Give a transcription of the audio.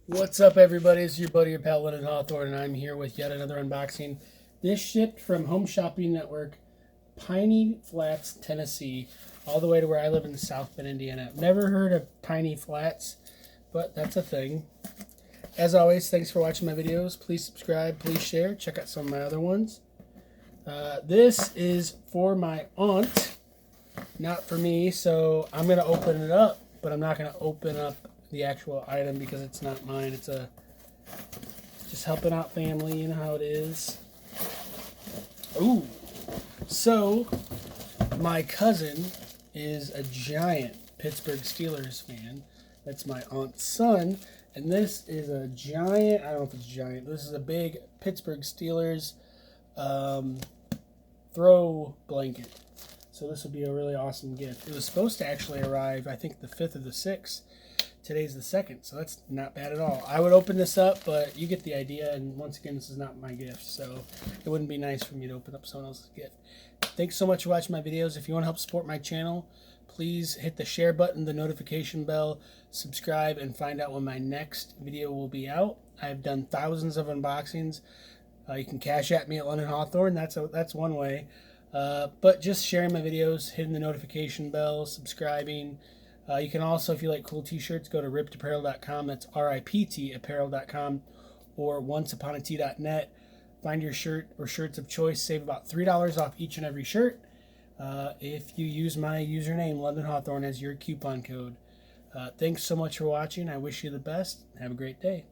What's up, everybody? It's your buddy, your pal, London Hawthorne, and I'm here with yet another unboxing. This shipped from Home Shopping Network, Piney Flats, Tennessee, all the way to where I live in South Bend, Indiana. I've never heard of Piney Flats, but that's a thing. As always, thanks for watching my videos. Please subscribe, please share. Check out some of my other ones. This is for my aunt, not for me, so I'm going to open it up, but I'm not going to open up the actual item because it's not mine. It's just helping out family, you know how it is. Ooh, so my cousin is a giant Pittsburgh Steelers fan. That's my aunt's son, and this is a giant, I don't know if it's giant, this is a big Pittsburgh Steelers throw blanket. So this would be a really awesome gift. It was supposed to actually arrive, I think, the 5th or the 6th. Today's the 2nd, so that's not bad at all. I would open this up, but you get the idea, and once again, this is not my gift, so it wouldn't be nice for me to open up someone else's gift. Thanks so much for watching my videos. If you want to help support my channel, please hit the share button, the notification bell, subscribe, and find out when my next video will be out. I've done thousands of unboxings. You can cash at me at London Hawthorne. That's one way. But just sharing my videos, hitting the notification bell, subscribing. You can also, if you like cool t-shirts, go to riptapparel.com. That's R-I-P-T apparel.com, or onceuponat.net. Find your shirt or shirts of choice. Save about $3 off each and every shirt if you use my username, London Hawthorne, as your coupon code. Thanks so much for watching. I wish you the best. Have a great day.